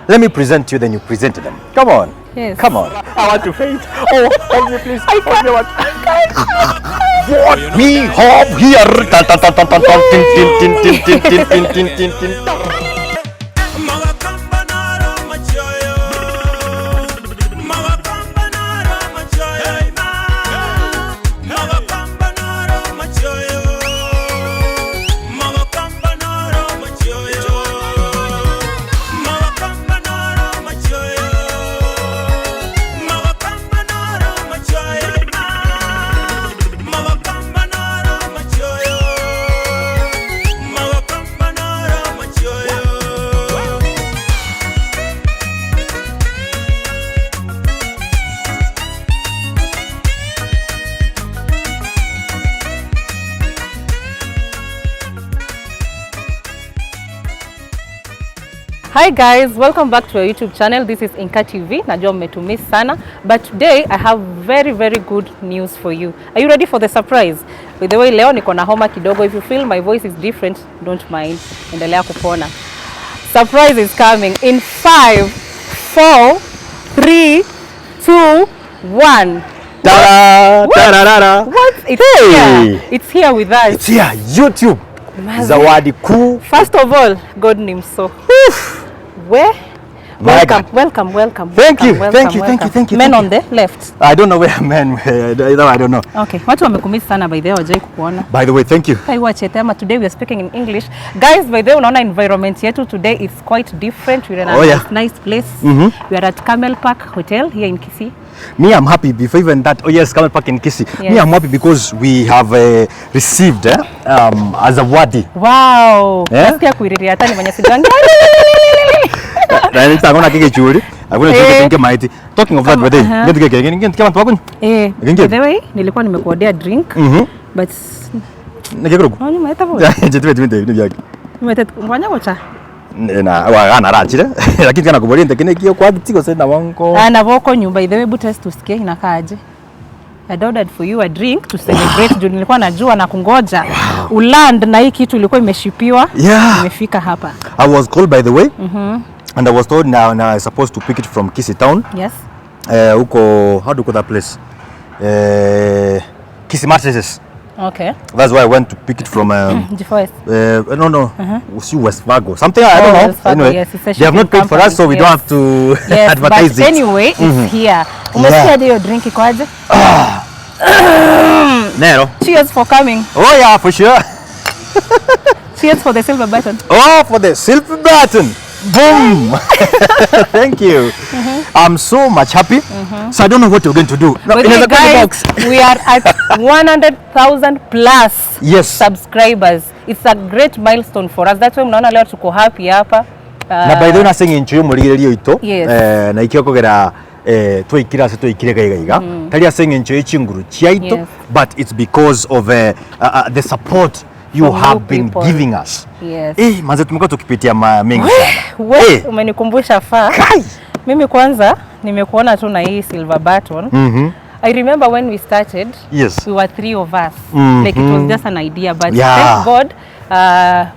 Let me present you, then you present them. Come on. Yes. Come on. I want to faint. Oh, help me please. I can't. What we have here. Hi guys, welcome back to our YouTube channel. This is INKA TV. Najua mmetumiss sana, but today I have very good news for you. Are you ready for the surprise? By the way, leo niko na homa kidogo. If you feel my voice is different, don't mind. Endelea kupona. Surprise is coming in 5, 4, 3, 2, 1. What? It's here. It's here with us. It's here. YouTube. Zawadi kuu. First of all, God name so. Where? Welcome. Thank you. Men on the left. I don't know where men were. I don't know. Okay. Watu wamekumiss sana by the way, wajai kukuona. By the way, thank you. Kai wache tema, today we are speaking in English. Guys, by the way, unaona environment yetu today is quite different. We're in a nice place. We are at Camel Park Hotel here in Kisii. Me, I'm happy before even that. Oh yes, Camel Park in Kisii. Yes. Me, I'm happy because we have received as a wadi. Wow. Nasikia kuiriria hata ni mwenye sijangi. Talking of that, by the way, nilikuwa nimekuordea drink, but lakini kana kubolia ndekene kio kwa kitiko sasa wanko na voko nyumba the way butest tusikie inakaaje. I ordered for you a drink to celebrate. Juu nilikuwa najua na kungoja uland na hii kitu ilikuwa imeshipiwa, imefika hapa. I was called by the way, and I was told now I'm supposed to pick it from Kisii town. Yes. Uko, how do you call that place? Kisii Mattresses. Okay. That's why I went to pick it from G4S. No. West Fargo. Something I don't know. Anyway, yes, they have not paid for us, so we don't have to advertise but it. Anyway, it's here. Umesikia hiyo drink iko aje? Nero. Cheers for coming. Oh yeah, for sure. Cheers for the silver button. Oh, for the silver button. Boom. Thank you. I'm so much happy. So I don't know what you're going to do. No, guys, we are at 100,000 plus subscribers. It's a great milestone for us. That's why mnaona leo tuko happy hapa. Na by the way, nasenge nchuyo murigererio ito. Na ikio kogera twikira se twikire gaiga. Talia senge nchuyo chinguru chiaito, but it's because of the support you have been giving us. Yes. Manze tumekuwa tukipitia mengi sana. Umenikumbusha faa. Mimi kwanza nimekuona tu na hii silver button. I remember when we started, we were 3 of us. Like it was just an idea, but thank God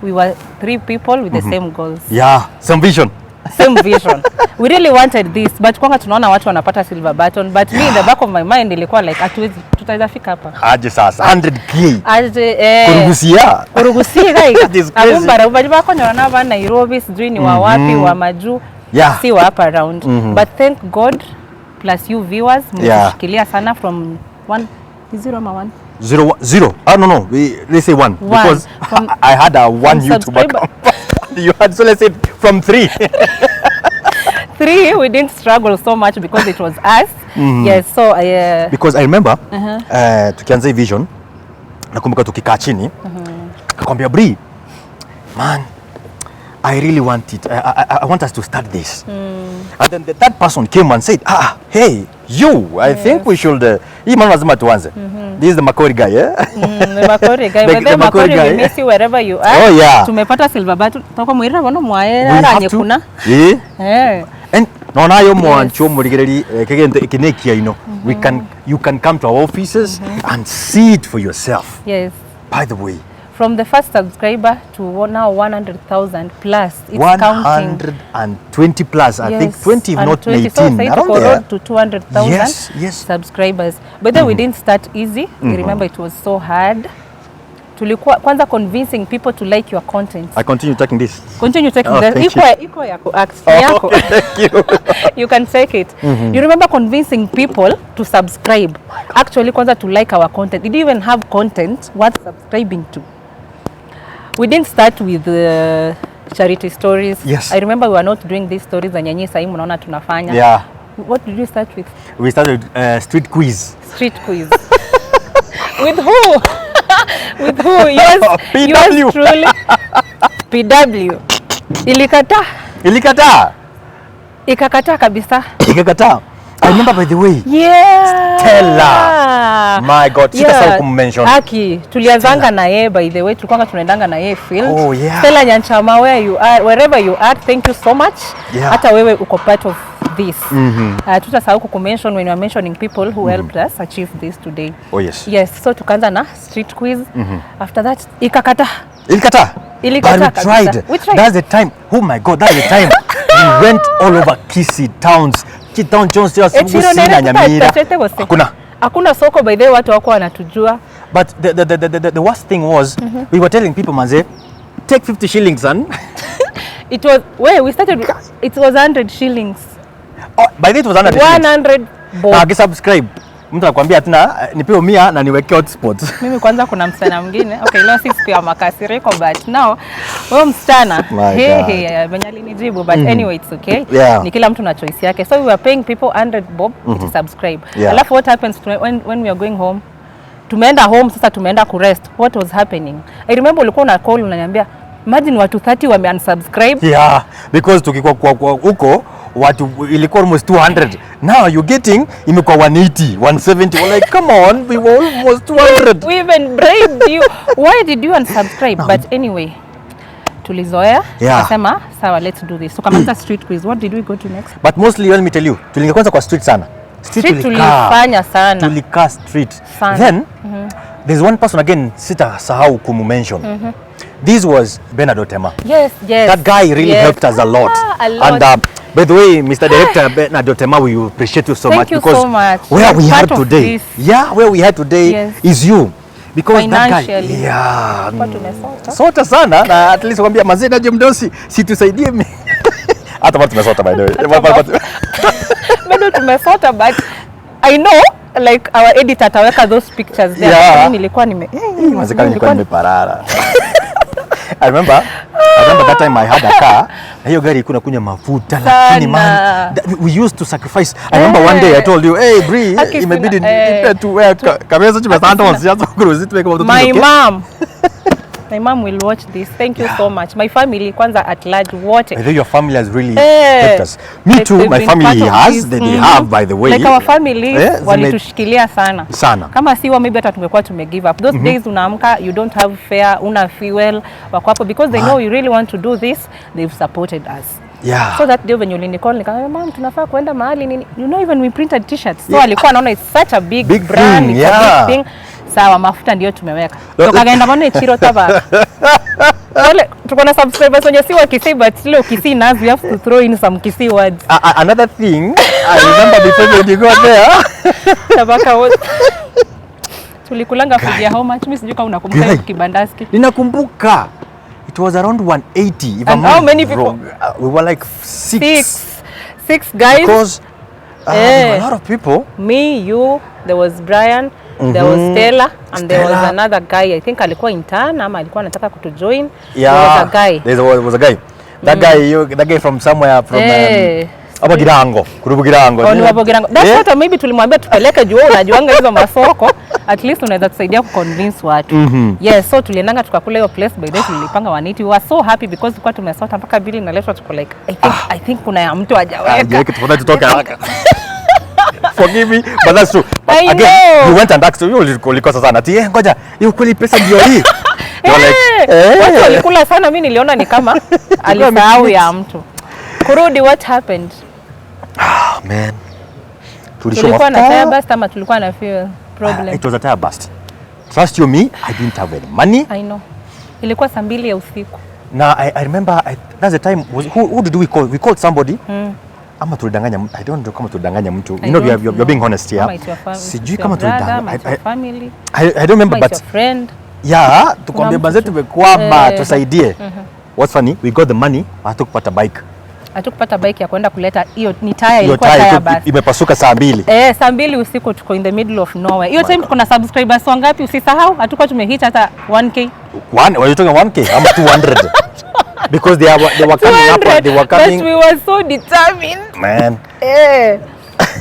we were 3 people with the same goals. Yeah, same vision. Same vision. We really wanted this, but kwanga tunaona watu wanapata silver button, but me in the back of my mind ilikuwa like atuwezi tutaweza fika hapa. Aje sasa 100k. Aje kurugusia guys. Abumbara ubajwa kwa nyona na Nairobi sijui ni wa wapi wa maju. Si wa hapa around. But thank God plus you viewers mshikilia sana from 1 0 ama 1 0. No. Let's say 1 because I had a 1 YouTuber. You had, so let's say from 3. 3 we didn't struggle so much because it was us. Yes, so because I remember tukianza vision nakumbuka tukikaa chini akakwambia Bri, man, I really want it. I want us to start this. And then that person came and said, hey, you, I think we should hii mama lazima tuanze. This is the Makori guy, the Makori guy. But the Makori guy, we miss you wherever you are. Oh yeah. Tumepata silver button. Toko mwira bono mwaera ranyekuna. And naona yo mwancho murigereri kegende ikinekia ino. You can come to our offices and see it for yourself. Yes. By the way, From the first subscriber to now 100,000 plus. It's 120 plus, I think 20 if not 20. 18. So Around there. to 200,000 yes. subscribers. But then we didn't start easy. Remember, it was so hard. Tulikuwa kwanza convincing people to like your content. I continue taking this. Continue taking this. Iko ya yako. Okay, thank you. You can take it. You remember convincing people to subscribe. Actually, kwanza to like our content. Did you even have content worth subscribing to? We didn't start with charity stories. Yes. I remember we were not doing these stories za nyanyi sasa mnaona tunafanya. Yeah. What did you start with? We started street quiz. Street quiz. With who? With who? Yours truly. PW. Ilikataa kabisa. I remember, by the way. Yeah. Stella. My God. Sitasahau kummention. Haki. Tulianzanga na yeye, by the way. Tulikuwa tunaendanga na yeye field. Oh, yeah. Stella Nyanchama, wherever you are, thank you so much. Yeah. Hata wewe uko part of this. Tutasahau kumention when you are mentioning people who helped us achieve this today. Oh, yes. Yes. So tukaanza na street quiz. After that, Ilikataa. But we tried. That's the time. Oh my God, that's the time. We went all over Kisii towns. Town Jones, Onyamora. Hakuna soko, by the way, watu wako wanatujua. But the worst thing was, we were telling people, manze, take 50 shillings, son. It was, we started, it was 100 shillings. Oh, by the way, it was 100 shillings. 100 bob. Subscribe. Mtu anakuambia tena nipe 100 na niweke hotspot. Mimi kwanza kuna msichana mwingine. Okay, leo si siku ya makasiriko, but now wewe msichana mwenye alinijibu, but anyway it's okay. Yeah. Ni kila mtu na choice yake. So we were paying people 100 bob to subscribe. Yeah. Alafu what happens when we are going home? Tumeenda home sasa, tumeenda ku rest. What was happening? I remember ulikuwa una call unaniambia, imagine watu 30 wame unsubscribe. Yeah, because tukikuwa huko watu ilikuwa almost 200. Now you're getting imekuwa 180, 170. We're like, come on, we were almost 200. We even bribed you. Why did you unsubscribe? No. But anyway, tulizoea. Nasema, sawa, let's do this. So kama street quiz, what did we go to next? But mostly, let me tell you, tulingia kwanza kwa street sana. Street tulifanya sana. Tulikaa street. Sana. Then, there's one person again, sitasahau kumention. This was Bernard Otema. Yes. That guy really helped us a lot. And by the way, Mr. Director Bernard Otema, we appreciate you so much. Thank you so much. Where we are today, where we are today is you. Because that guy, sota sana na at least kwambia mazee naje mdosi situsaidie mimi. Hata watu tumesota, by the way. Bado tumesota, but I know like our editor ataweka those pictures there. Mimi nilikuwa nimeparara. I remember that time I had a car. Hiyo gari kuna kunya mafuta, lakini man, we used to sacrifice. I remember one day I told you, hey Bri, imebidi to wear kabisa chimesanta wasianza kuruzi tuweke watoto. My mom will watch this. Thank you so much. My family kwanza at large what. I think your family has really helped us. Me too, my family has. They have, by the way. Like our family walitushikilia sana. Kama siwa maybe hata tungekuwa give up. Those days unaamka, you don't have fare, una fuel, wako hapo because they know you really want to do this. They've supported us. Yeah. So that day when you call nikamwambia mom tunafaa kwenda mahali nini. You know even we printed t-shirts. So alikuwa anaona it's such a big brand, thing, it's a big thing. Sawa, mafuta ndio tumeweka. Tukakaenda kone chiro taba. Wale tuko na subscribers wenye si wa Kisii, but still Kisii nas we have to throw in some Kisii words. Another thing I remember before you go there. Tabaka wote. Tulikulanga food ya how much? Mimi sijui kama unakumbuka kibandaski. Ninakumbuka. It was around 180 if I'm not how many people? We were like six guys. Because there were a lot of people. Me, you, there was Brian, there was Stella, and there was another guy. I think alikuwa intern ama alikuwa anataka kutujoin. Yeah, there was a guy. There was a guy. That guy from somewhere from Abagirango, Kurubugirango. Oh, ni Abagirango. That's what maybe tulimwambia tupeleke juu unajuanga hizo masoko. At least unaweza tusaidia kuconvince watu. Yes, so tuliendanga tukakula hiyo place, by the way tulipanga 180. We were so happy because tulikuwa tumesota mpaka bili inaletwa tuko like I think kuna ya mtu hajaweka. Tutoke haraka. Forgive me, but that's true. But I again, know. you went and asked you ulikosa sana. Ati ngoja, hiyo kweli pesa ndio hii. Watu walikula sana, mimi niliona ni kama alisahau ya mtu. Kurudi, what happened? Man. Tulikuwa na tire burst ama tulikuwa na fuel problem? It was a tire burst. Trust you me, I didn't have any money. I know. Ilikuwa saa 2 ya usiku. Na I remember that's the time who did we call? We called somebody. Ama tulidanganya, I don't know kama tulidanganya mtu. You know, you're being honest here. Sijui kama tulidanganya. I don't remember, but friend. Yeah, tukwambia baze tumekwama tusaidie. What's funny, we got the money, hatukupata bike. Hatukupata bike ya kwenda kuleta hiyo ni tire, ilikuwa tire basi. Imepasuka saa 2. Saa 2 usiku tuko in the middle of nowhere. Hiyo time tuko na subscribers wangapi usisahau? Hatukuwa tumehit hata 1k. Were you talking 1k? I'm 200. Because they were coming up and they were coming. But we were so determined. Man.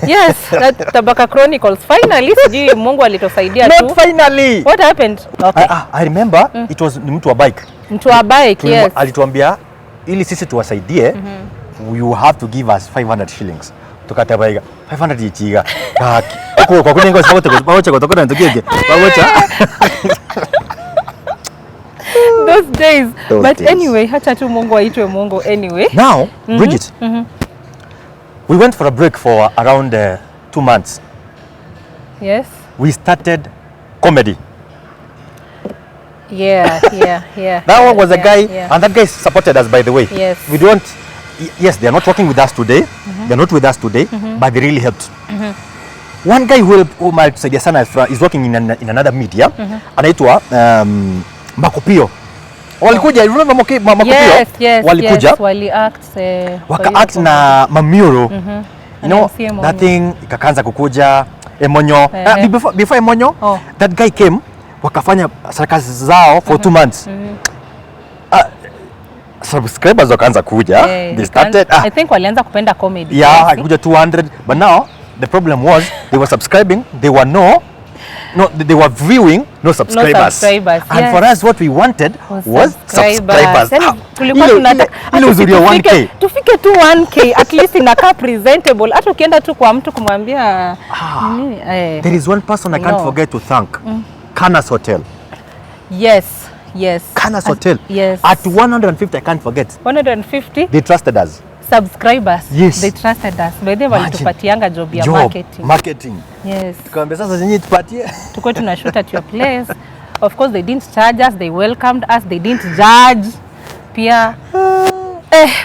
Yes, that Tabaka Chronicles. Finally, sijui Mungu alitusaidia tu. Not finally. What happened? Okay. I remember it was mtu wa bike. Mtu wa bike, yes. Alituambia ili sisi tuwasaidie, you have to give us 500 shillings. Tukataba 500 ichiga. Kwa kunengo sababu bawocha kutoka nzokege. Bawocha. Those days. Anyway, hacha tu Mungu aitwe Mungu anyway. Now, Bridget. We went for a break for around 2 months. Yes. We started comedy. Yeah. That one was a guy, and that guy supported us, by the way. Yes. Yes, they are not working with us today. They are not with us today, but they really helped. One guy who might say sana is working in another media. Anaitwa Makopiyo. Walikuja, you remember Makopiyo? Yes. Walikuja. Waka-act na Mamioro. You know, that thing ikaanza kukuja Emonyo. Before Emonyo, that guy came, wakafanya sarcasm zao for 2 months. Subscribers wakaanza kuja. They started. I think walianza kupenda comedy. Yeah, kuja 200, but now the problem was they were subscribing, they were viewing, no subscribers. And for us, what we wanted was subscribers. Tulikuwa tunataka ile uzuri wa 1k. Tufike tu 1k at least inakaa presentable. Hata ukienda tu kwa mtu kumwambia there is one person I can't forget to thank. Kanas Hotel. Yes. Kanas Hotel. Yes. At 150 I can't forget. 150? They trusted us. Subscribers. Yes. They trusted us. By the way, walitupatianga job ya marketing. Yes. Tukamwambia sasa zenyewe tupatie. Tuko tunashoot at your place. Of course they didn't charge us, they welcomed us, they didn't judge. Pia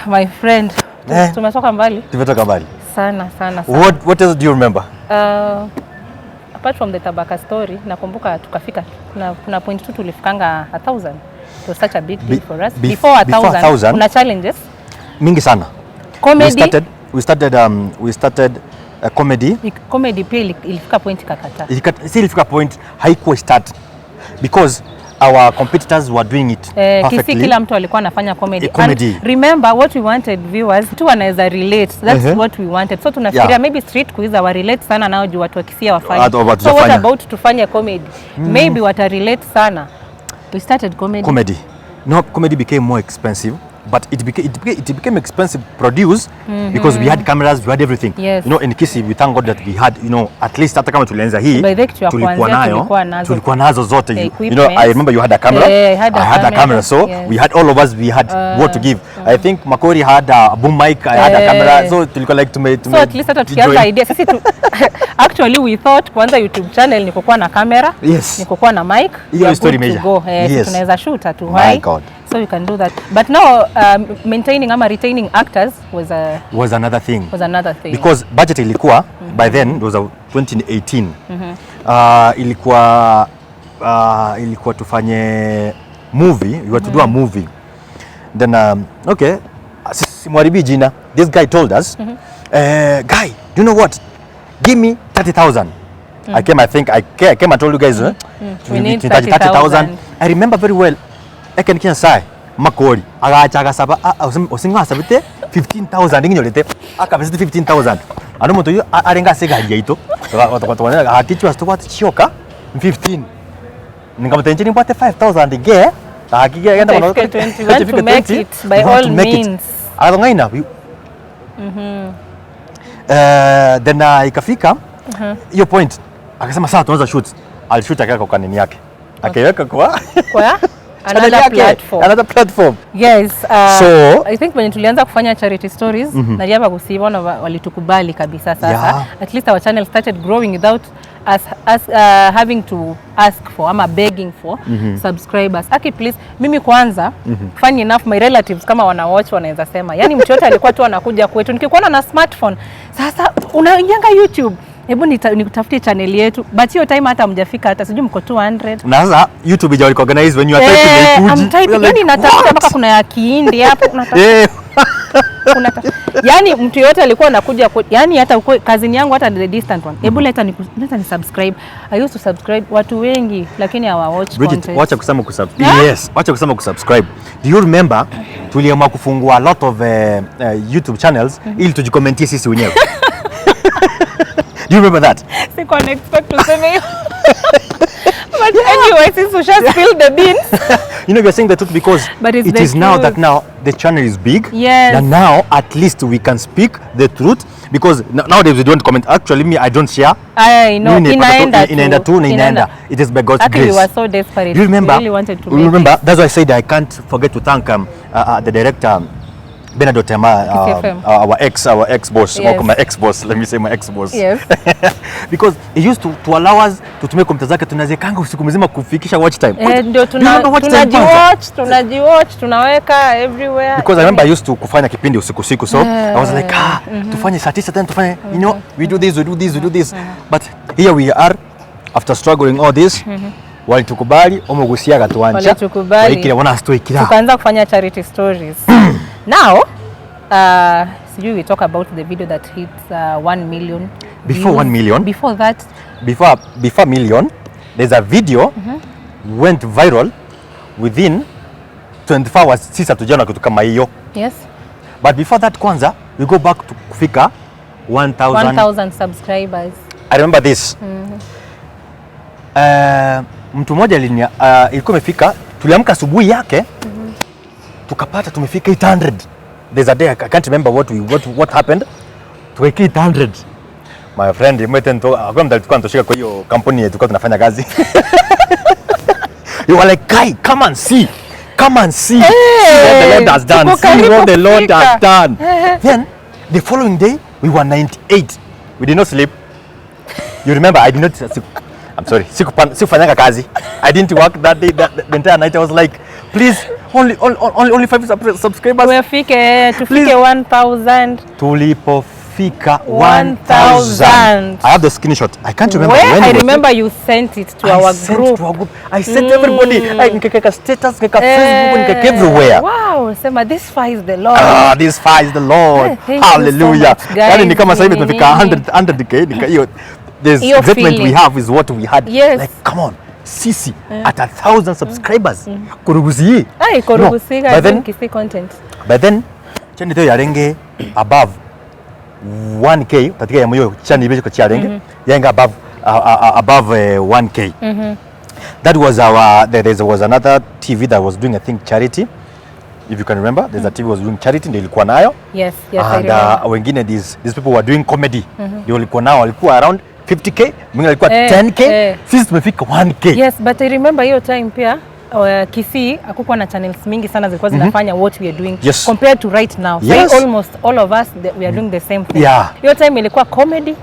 my friend, tumetoka mbali. Tumetoka mbali. Sana. What else do you remember? Apart from the Tabaka story, nakumbuka tukafika kuna point tu tulifikanga 1,000. It was such a big deal for us. Before 1,000 kuna challenges mingi sana. Comedy. We started comedy. Comedy pia ilifika point kakata. Ilifika point haikuwa start because our competitors were doing it perfectly. Kisii kila mtu alikuwa anafanya comedy. And remember what we wanted viewers tu wanaweza relate. That's what we wanted. So tunafikiria maybe street quiz wa relate sana nao juu watu wa Kisii wafanye. So what about tufanye comedy? Maybe wata relate sana. We started comedy. No, comedy became more expensive. But it became expensive to produce because we had cameras, we had everything. Yes. You know, in Kisii, we thank God that we had, you know, at least hata kama tulianza hii, tulikuwa nazo zote. You know, I remember you had a camera. I had a camera. So we had all of us, we had what to give. I think Makori had a boom mic, I had a camera. So tulikuwa like to so at least hata tukianza idea. Sisi actually we thought kwanza YouTube channel ni kukuwa na camera, ni kukuwa na mic. Hiyo story major. Tunaweza shoot atu. My God. So you can do that. But now maintaining ama retaining actors was another thing. Because budget ilikuwa by then it was 2018. Ilikuwa tufanye movie, we were to do a movie. Then okay, simwaribi jina. This guy told us, guy, do you know what? Give me 30,000. I came and told you guys, we need 30,000. I remember very well. Eken kia sai Makori agacha saba osinga sabite 15,000 nginyolete akabesite 15,000 ano moto yo arenga sega yaito twatwana atichwa stokwa chiyoka 15 ningamutenje ni bwate 5,000 ge akige yenda kono to make it by all means alongaina then ikafika hiyo point akasema sasa tuanza shoot. Alishoot akaka kwa nini yake akaiweka kwa another platform. Yes. So I think when tulianza kufanya charity stories, naliapa kusiona walitukubali kabisa sasa. At least our channel started growing without having to ask for ama begging for subscribers. Aki please, mimi kwanza funny enough my relatives kama wana watch wanaweza sema yani mtu yote alikuwa tu anakuja kwetu nikikuona na smartphone sasa unaingia YouTube hebu nikutafutie channel yetu but hiyo time hata mjafika hata sijui mko 200 na sasa YouTube ija recognize when you are typing I'm typing yani natafuta mpaka kuna ya Kihindi hapo yani mtu yote alikuwa anakuja yani hata kazini yangu hata the distant one hebu leta ni subscribe. I used to subscribe watu wengi lakini hawa watch content. Wacha kusema kusubscribe. Yes, wacha kusema kusubscribe. Do you remember tuliamua kufungua a lot of YouTube channels ili tujikomentie sisi wenyewe. Do you remember that? Siko expect to say me. But anyway, since we shall spill the beans. You know, we are saying the truth because it is now that now the channel is big. Yes. And now at least we can speak the truth because nowadays we don't comment. Actually, me, I don't share. I know. Inaenda tu. It is by God's grace. Actually, we were so desperate. You remember? We really wanted to remember? That's why I said I can't forget to thank the director. Benado Tema, our ex-boss, yes. My ex-boss, let me say my ex-boss. Yes. Because he used to allow us to tumia kompyuta zake tunazekanga usiku mzima kufikisha watch time. Ndio tunajiwatch, tunaweka everywhere. Because I remember I used to kufanya kipindi usiku so I was like tufanye saa 9 tena tufanye you know we do this. But here we are after struggling all this. Walitukubali omugusiaga tuanja. Walikile wana story kila. Tukaanza kufanya charity stories. Now, we talk about the video that hit 1 million. Before views. 1 million? Before that? Before million, there's a video went viral within 24 hours. Sisa tujana kitu kama hiyo. Yes. But before that kwanza, we go back to kufika 1,000 subscribers. I remember this. Mtu mmoja ilikuwa imefika, tuliamka asubuhi yake. Tukapata tumefika 800. There's a day I can't remember what happened. Tukafika 800. My friend imetento akwenda tulikuwa tunashika kwa hiyo kampuni yetu tulikuwa tunafanya kazi. You were like, "Guy, come and see. Hey, see what the Lord has done. See what the Lord has done." Then the following day we were 98. We did not sleep. You remember I did not I'm sorry. Sikufanya kazi. I didn't work that day the entire night. I was like, "Please only 5 subscribers. Tufike 1,000. Tulipofika 1,000. I have the screenshot. I can't remember when. I remember you sent it to our group. I sent everybody. I nikeka status, nikeka Facebook, nikeka everywhere. Wow, sema this far is the Lord. This far is the Lord. Hallelujah. Yani ni kama sasa hivi tumefika 100k nika hiyo. This excitement we have is what we had. Yes. Like come on. Sisi at 1,000 subscribers. Kurugusi. Kurugusi Kisii content. But then channel yetu yarenge above 1k katika ya moyo channel yetu kwa yarenge yanga above 1k. That was there was another TV that was doing I think charity. If you can remember, there's a TV was doing charity ndio ilikuwa nayo. Yes, and wengine these people were doing comedy. Ndio walikuwa nao walikuwa around 50k, mwingine alikuwa 10k, sisi tumefika 1k. Yes, but I remember hiyo time pia Kisii hakukuwa na channels mingi sana zilikuwa zinafanya what we are doing compared to right now. Yes. So almost all of us we are doing the same thing. Hiyo time ilikuwa comedy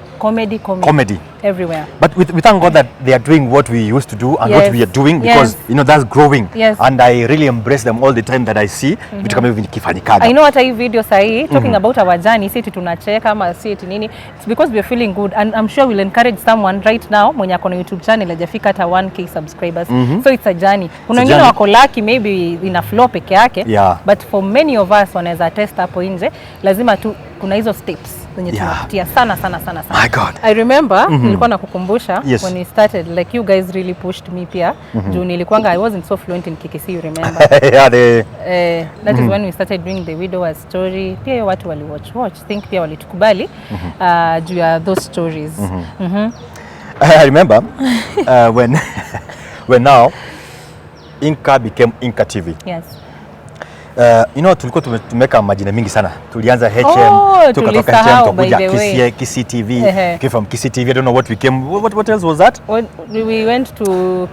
everywhere. But we thank God that they are doing what we used to do and what we are doing because you know that's growing. And I really embrace them all the time that I see vitu kama hivi vikifanyikaga. I know hata hii video sahi talking about our journey, si tunacheka ama si nini, it's because we are feeling good and I'm sure we'll encourage someone right now mwenye ako na YouTube channel hajafika hata 1k subscribers. So it's a journey. Kuna wengine wako lucky maybe ina flow peke yake, but for many of us wanaweza test hapo nje, lazima tu kuna hizo steps zenye tunapitia sana. My God. I remember nilikuwa nakukumbusha when we started like you guys really pushed me pia juu nilikuwanga I wasn't so fluent in Kisii, you remember. That is when we started doing the video as story. Pia watu wali watch think pia walitukubali juu ya those stories. I remember when now INKA became INKA TV. Yes. You know tulikuwa tumeka majina mingi sana. Tulianza HM, tukatoka HM tukakuja Kisii TV. Came from Kisii TV. I don't know what we came. What else was that? We went to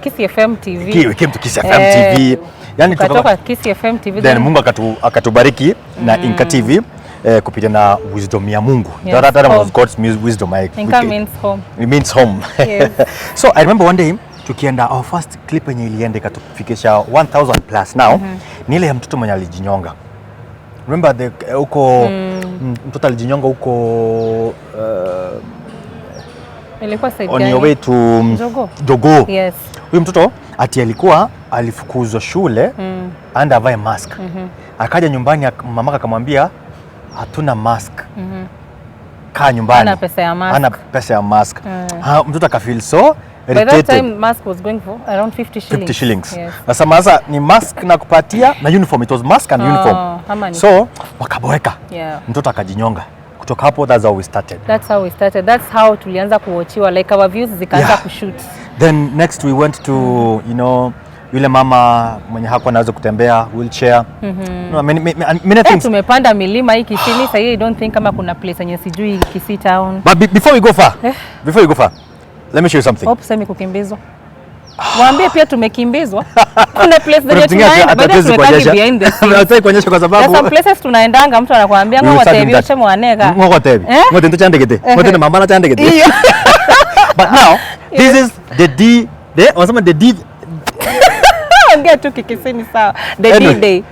Kisii FM TV. We came to Kisii FM TV. Yani tukatoka Kisii FM TV. Then Mungu akatubariki na INKA TV. kupitia na wisdom ya Mungu. Yes, That was God's wisdom. Inka means home. It means home. Yes. So I remember one day tukienda our first clip yenye ilienda ikatufikisha 1000 plus now. Ni ile ya mtoto mwenye alijinyonga. Remember the huko mtoto alijinyonga huko ilikuwa side on your way to Jogo. Yes. Huyu mtoto ati alifukuzwa shule and avae mask. Akaja nyumbani mamaka akamwambia hatuna mask. Kaa nyumbani. Hana pesa ya mask. Mtoto akafeel so irritated. By that time mask was going for around 50 shillings. 50 shillings. Yes. Sasa ni mask na kupatia na uniform. It was mask and uniform. So wakaboeka. Yeah. Mtoto akajinyonga. Kutoka hapo that's how we started. That's how tulianza kuwatchiwa, like our views zikaanza kushoot. Then next we went to yule mama mwenye hakuwa anaweza kutembea wheelchair. No, many things. Tumepanda milima hii Kisii. Sasa I don't think kama kuna place yenye sijui Kisii town. But before we go far, let me show you something. Hope semi kukimbizwa. Waambie pia tumekimbizwa. Kuna place zenye tunaenda baada tumekaa behind the scenes. Nataka kuonyesha kwa sababu some places tunaendanga mtu anakuambia ngotebi uche mwanega. Ngotebi. Ngote ndo chandegete. Ngote na mama na chandegete. But now this is the D ongea tu Kikisini sawa. The D-Day.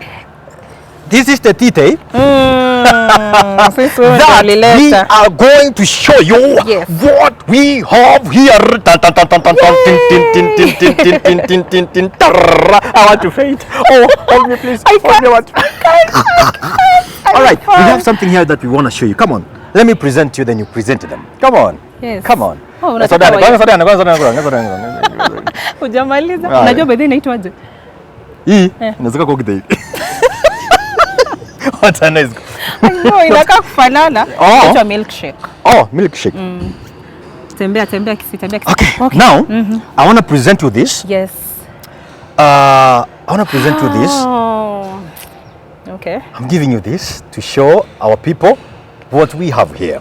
This is the D-Day. That we are going to show you what we have here. I want to faint. Oh, hold me please. All right, we have something here that we want to show you. Come on. Let me present you, then you present them. Come on. Yes. Come on. Hujamaliza. Unajua bedhi inaitwaje? Hii inaweza kuwa kitu. What a nice. No, inakaa kufanana. Inaitwa milkshake. Oh, milkshake. Tembea Kisii. Okay. Now, I want to present you this. Yes. I want to present you this. Okay. I'm giving you this to show our people what we have here.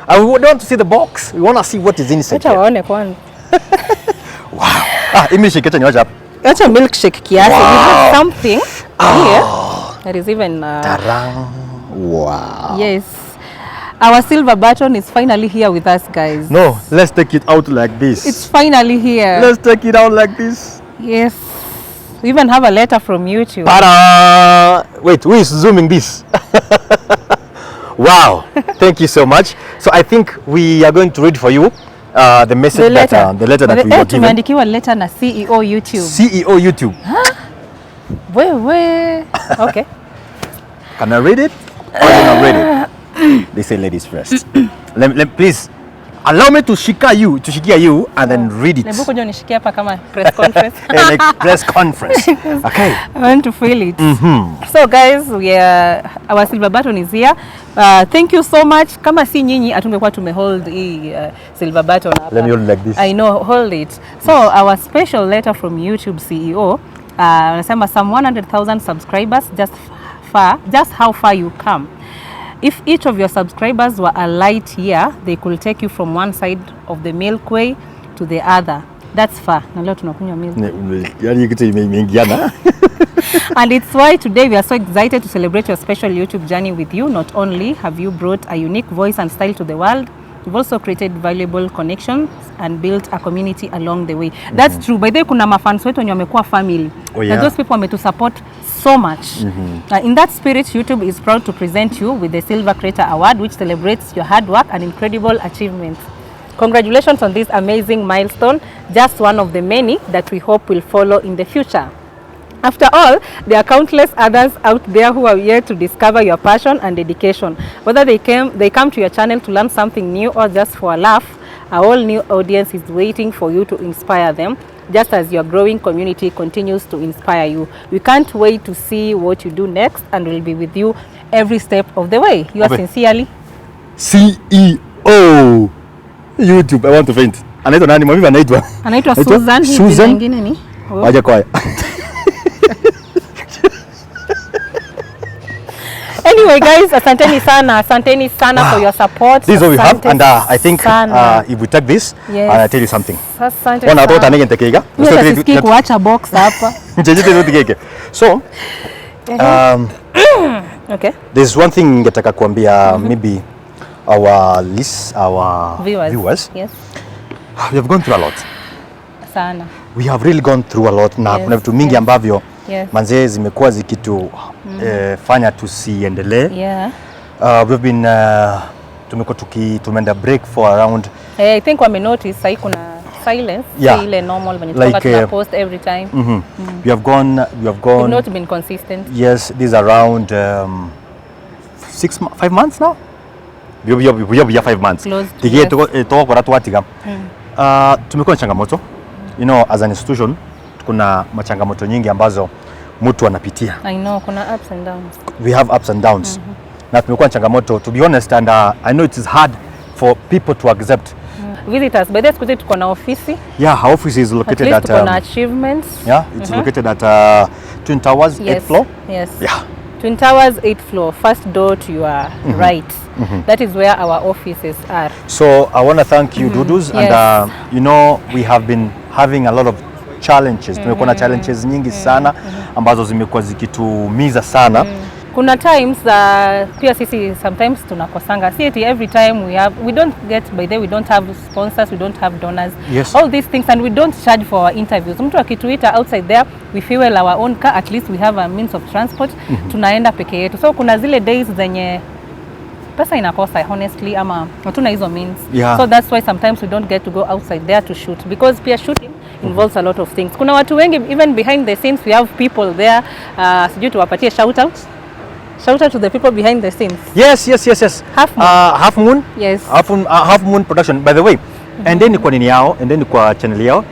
And we don't want to see the box. We want to see what is inside. Acha waone kwanza. Wow. Milkshake acha niwacha hapa. Acha milkshake kiasi. We have something here. That is even wow. Yes. Our silver button is finally here with us, guys. No, let's take it out like this. It's finally here. Let's take it out like this. Yes. We even have a letter from YouTube. Wait, who is zooming this? Wow. Thank you so much. So I think we are going to read for you the message, the letter that we were given. Tumeandikiwa letter na CEO YouTube. CEO YouTube. Wewe. Okay. Can I read it? Or you not read it? They say ladies first. Please allow me to shikia you and then read it. Nebuko jo nishikia hapa kama press conference. Like press conference. Okay. I want to feel it. So guys, our silver button is here. Thank you so much. Kama si nyinyi atungekuwa tumehold hii silver button hapa. Let me hold like this. I know, hold it. So our special letter from YouTube CEO anasema some 100,000 subscribers, just how far you come. If each of your subscribers were a light year, they could take you from one side of the milkway to the other. That's far. Na leo tunakunywa milk. Yaani kitu imeingiana. And it's why today we are so excited to celebrate your special YouTube journey with you. Not only have you brought a unique voice and style to the world, you've also created valuable connections and built a community along the way. That's true. By the way, kuna mafans wetu wenye wamekuwa family. Oh, yeah. And those people to support so much. In that spirit, YouTube is proud to present you with the Silver Creator Award, which celebrates your hard work and incredible achievements. Congratulations on this amazing milestone, just one of the many that we hope will follow in the future. After all, there are countless others out there who are yet to discover your passion and dedication. Whether they come to your channel to learn something new or just for a laugh, a whole new audience is waiting for you to inspire them, just as your growing community continues to inspire you. We can't wait to see what you do next, and we'll be with you every step of the way. You are sincerely CEO YouTube. I want to faint. Anaitwa nani? Mimi anaitwa Susan. Susan. Nyingine ni waje kwa. Anyway guys, asanteni sana for your support. This is what we have, and I think if we take this, I'll tell you something. Asante sana. Wana nige ntekega. Usisikii kuacha box hapa. Njejete ndio tikeke. So Okay. There's one thing ningetaka kuambia maybe our viewers. Yes. We have gone through a lot. Sana. We have really gone through a lot na kuna vitu mingi ambavyo manzee zimekuwa zikitu fanya tusiendelee. Yeah. We've been tumeenda break for around I think wame notice sai kuna silence ile normal when you tuna post every time. We have gone We've not been consistent. Yes, this is around 5 months now. We have 5 months. Tigie to kwa watu watiga. Tumekuwa na changamoto. You know, as an institution kuna machangamoto nyingi ambazo mtu anapitia. I know kuna ups and downs. We have ups and downs. Na tumekuwa na changamoto, to be honest, and I know it is hard for people to accept. Visitors, by the way, tuko na ofisi. Yeah, our office is located at tuko na achievements. Yeah, it's located at Twin Towers, 8th floor. Yes. Yeah. Twin Towers, 8th floor, first door to your right. That is where our offices are. So I want to thank you, Dudus, and you know, we have been having a lot of challenges. Tumekuwa na challenges nyingi sana ambazo zimekuwa zikitumiza sana. Kuna times pia sisi sometimes tunakosanga. See, every time we don't get, by the way, we don't have sponsors, we don't have donors. Yes. All these things, and we don't charge for our interviews. Mtu akituita outside there, we fuel our own car, at least we have a means of transport. Tunaenda peke yetu. So kuna zile days zenye pesa inakosa honestly ama hatuna hizo means. So that's why sometimes we don't get to go outside there to shoot, because pia shooting involves a lot of things. Kuna watu wengi even behind the scenes, we have people there. Sijui tuwapatie shout out. Shout out to the people behind the scenes. Yes. Half Moon. Yes. Half Moon Production, by the way. And then kwa nini yao, and then kwa channel yao.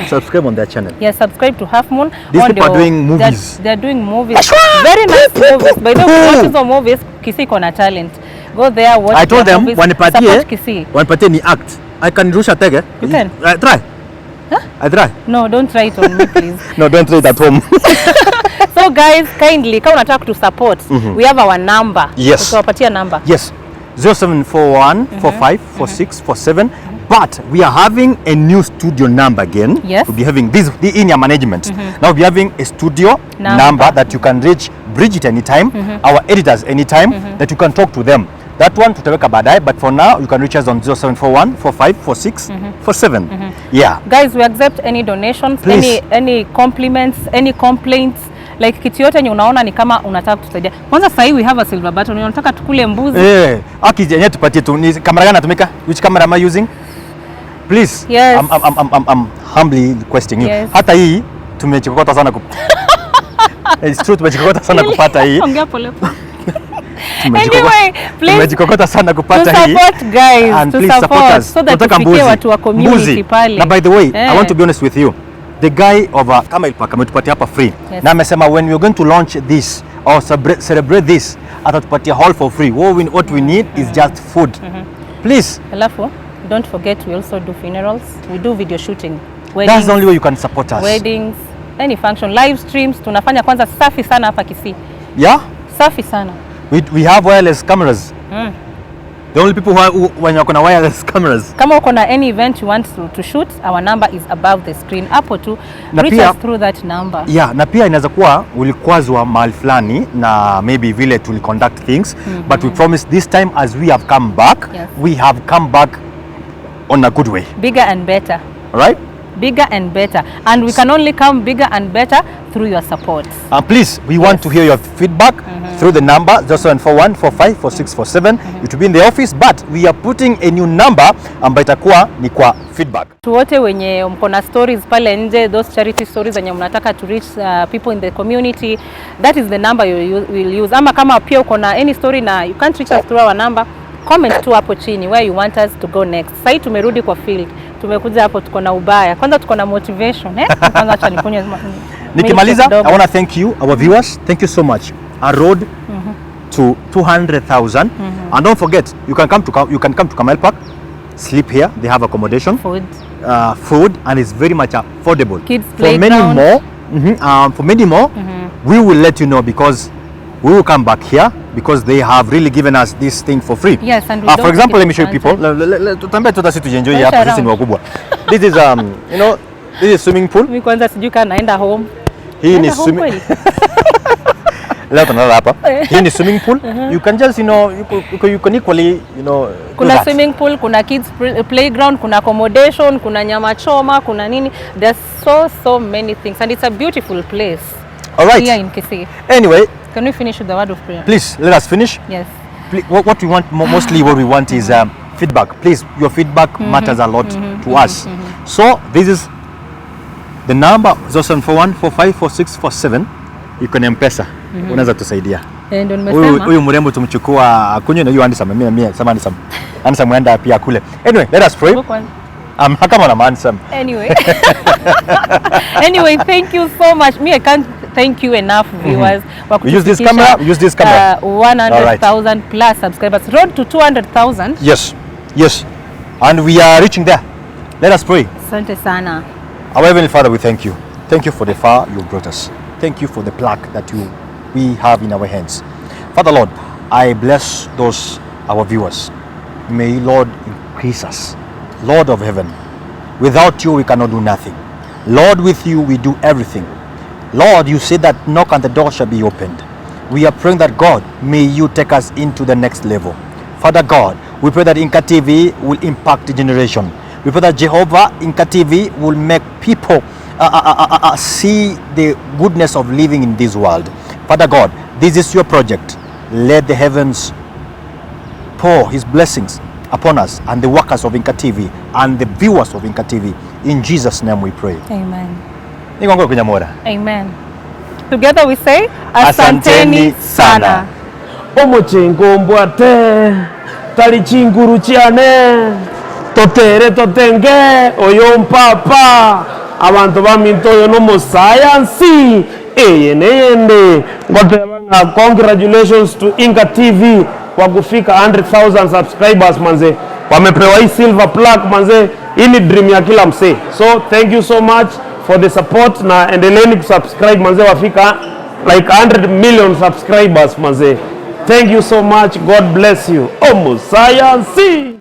Subscribe on their channel. Yes, subscribe to Half Moon. These people are doing movies. They're doing movies. Very nice movies. By the way, watch those movies. Kisii kona talent. Go there, watch. I told them movies. wanipatie ni act. I can rusha tege. You can. Try. Huh? I try. No, don't try it on me, please. No, don't try it at home. So guys, kindly, kama unataka to support, we have our number. Yes. Tutawapatia number. Yes. 0741 45 46 47. But we are having a new studio number again. Yes. We'll be having this in your management. Now we'll be having a studio number that you can reach Bridget anytime, our editors anytime, that you can talk to them. That one tutaweka baadaye, but for now you can reach us on 0741 45 46 47. Yeah. Guys, we accept any donations, any compliments, any complaints. Like kitu yote yenye unaona ni kama unataka kutusaidia. Kwanza sasa we have a silver button. Unataka tukule mbuzi? Aki yenyewe tupatie tu. Ni kamera gani natumika? Which camera am I using? Please. Yes. I'm humbly requesting you. Yes. Hata hii tumechikokota sana It's true, tumechikokota sana kupata hii. Ongea pole pole. Anyway, please tumejikokota sana kupata hii. Support guys, and to please support us. So that tufikie watu wa community pale. Na by the way, I want to be honest with you. The guy of Kama Ilpaka ametupatia hapa free. Na amesema when we're going to launch this or celebrate this, atatupatia all for free. What we need is just food. Please. Alafu, don't forget we also do funerals. We do video shooting. Weddings, that's the only way you can support us. Weddings, any function, live streams. Tunafanya kwanza safi sana hapa Kisii. Yeah? Safi sana. We have wireless cameras. The only people when you're gonna wireless cameras. Kama uko na any event you want to shoot, our number is above the screen. Hapo tu reach us through that number. Yeah, na pia inaweza kuwa ulikwazwa mahali fulani na maybe vile to conduct things, but we promise this time as we have come back, we have come back on a good way. Bigger and better. All right? Bigger and better, and we can only come bigger and better through your support. Please, we want to hear your feedback through the number 0741 45 46 47. It will be in the office, but we are putting a new number ambayo itakuwa ni kwa feedback. Wote wenye mko na stories pale nje, those charity stories zenye mnataka to reach people in the community, that is the number you will use. Ama kama pia uko na any story na you can't reach us through our number, comment tu hapo chini where you want us to go next. Sasa tumerudi kwa field. Tumekuja hapo tuko na ubaya. Kwanza tuko na motivation, Kwanza acha nikunywe. Nikimaliza, I want to thank you, our viewers. Thank you so much. A road to 200,000. And don't forget, you can come to Kamal Park, sleep here. They have accommodation, food, and it's very much affordable. Kids for many more, we will let you know, because we will come back here because they have really given us this thing for free. Yes, and for example, let me show you people. This is this is swimming pool. Mimi kwanza sijui kana naenda home. Hii ni swimming. Leo tunalala hapa. Hii ni swimming pool. You can just, you can equally, kuna swimming pool, kuna kids playground, kuna accommodation, kuna nyama choma, kuna nini. There's so many things and it's a beautiful place. All right. Here in Kisii. Anyway, can we finish with the word of prayer? Please, let us finish. Yes. What we want, mostly what we want is feedback. Please, your feedback matters a lot to us. So this is the number 0741454647. You can M-Pesa. Unaweza tusaidia. Ndio nimesema. Huyu mrembo tumchukua akunywe na hiyo handsome. Mimi sema handsome mwenda pia kule. Anyway, let us pray. Kama na handsome. Anyway, thank you so much. Me, I can't thank you enough, viewers. Use this camera. 100,000 plus subscribers. Road to 200,000. Yes. And we are reaching there. Let us pray. Asante sana. Our Heavenly Father, we thank you. Thank you for the far you brought us. Thank you for the plaque that we have in our hands. Father Lord, I bless those our viewers. May Lord increase us. Lord of heaven, without you we cannot do nothing. Lord, with you we do everything. Lord, you said that knock and the door shall be opened. We are praying that God, may you take us into the next level. Father God, we pray that INKA TV will impact the generation. We pray that Jehovah, INKA TV will make people see the goodness of living in this world. Father God, this is your project. Let the heavens pour his blessings upon us and the workers of INKA TV and the viewers of INKA TV. In Jesus' name we pray. Amen. Onyamora. Amen. Together we say, Asanteni sana. Omochengo mbwate, tali chinguru chiane, totere totenge, oyo mpapa, abantu bamintoyo no mo science, eyende. Congratulations to INKA TV kwa kufika 100,000 subscribers manze. Wamepewa hii silver plaque manze. Hii ni dream ya kila msee. So thank you so much for the support na endeleeni kusubscribe manze, wafika like 100 million subscribers manze. Thank you so much. God bless you. Omo science.